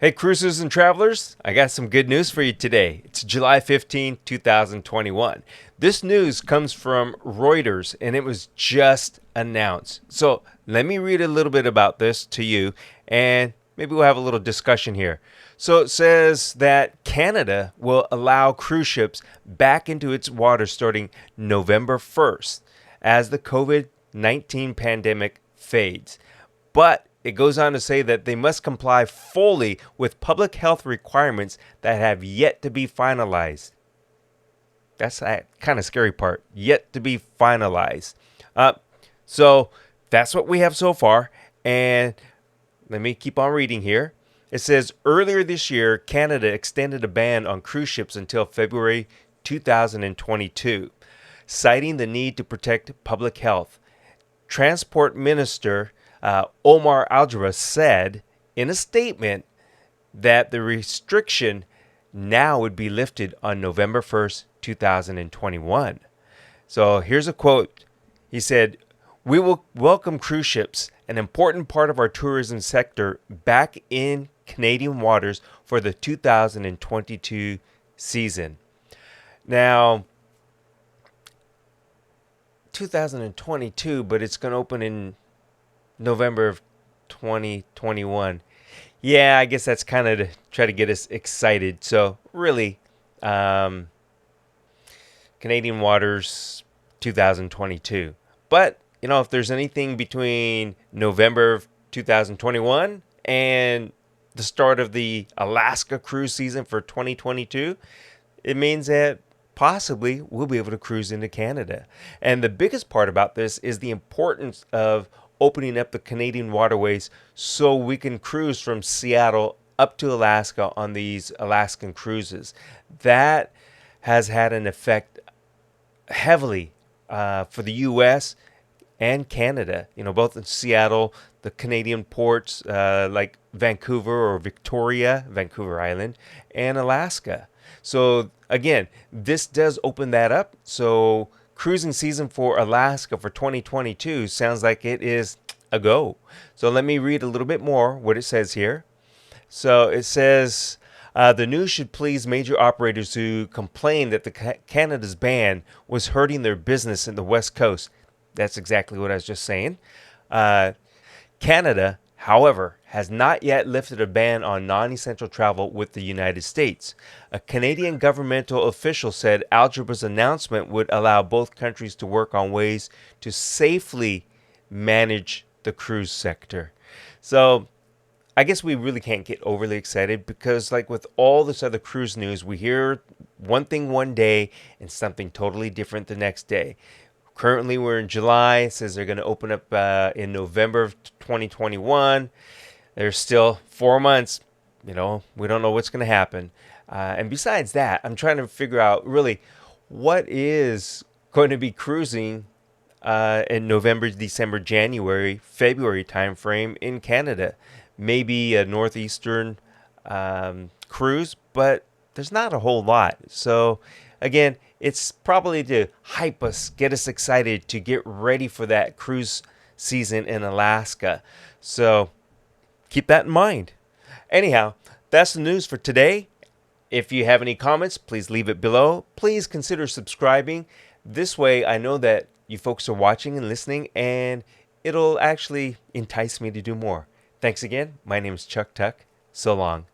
Hey, cruisers and travelers, I got some good news for you today. It's July 15, 2021. This news comes from Reuters and it was just announced. So let me read a little bit about this to you and maybe we'll have a little discussion here. So it says that Canada will allow cruise ships back into its waters starting November 1st as the COVID 19 pandemic fades. But it goes on to say that they must comply fully with public health requirements that have yet to be finalized. That's that kind of scary part. Yet to be finalized. So that's what we have so far. And let me keep on reading here. It says earlier this year, Canada extended a ban on cruise ships until February 2022, citing the need to protect public health. Transport Minister Omar Algera said in a statement that the restriction now would be lifted on November 1st, 2021. So here's a quote. He said, "We will welcome cruise ships, an important part of our tourism sector, back in Canadian waters for the 2022 season." Now, 2022, but it's going to open in November of 2021. Yeah, I guess that's kind of to try to get us excited. So really, Canadian waters 2022. But, if there's anything between November of 2021 and the start of the Alaska cruise season for 2022, it means that possibly we'll be able to cruise into Canada. And the biggest part about this is the importance of opening up the Canadian waterways so we can cruise from Seattle up to Alaska on these Alaskan cruises. That has had an effect heavily for the U.S. and Canada. Both in Seattle, the Canadian ports like Vancouver or Victoria, Vancouver Island, and Alaska. So again, this does open that up. So cruising season for Alaska for 2022 sounds like it is a go. So let me read a little bit more what it says here. So it says the news should please major operators who complained that the Canada's ban was hurting their business in the West Coast. That's exactly what I was just saying. Canada, however, has not yet lifted a ban on non-essential travel with the United States. A Canadian governmental official said Algebre's announcement would allow both countries to work on ways to safely manage the cruise sector. So I guess we really can't get overly excited because, like with all this other cruise news, we hear one thing one day and something totally different the next day. Currently, we're in July. It says they're going to open up in November of 2021. There's still 4 months. We don't know what's going to happen. And besides that, I'm trying to figure out really what is going to be cruising in November, December, January, February timeframe in Canada. Maybe a northeastern cruise, but there's not a whole lot. So again, it's probably to hype us, get us excited to get ready for that cruise season in Alaska. So keep that in mind. Anyhow, that's the news for today. If you have any comments, please leave it below. Please consider subscribing. This way I know that you folks are watching and listening, and it'll actually entice me to do more. Thanks again. My name is Chuck Tuck. So long.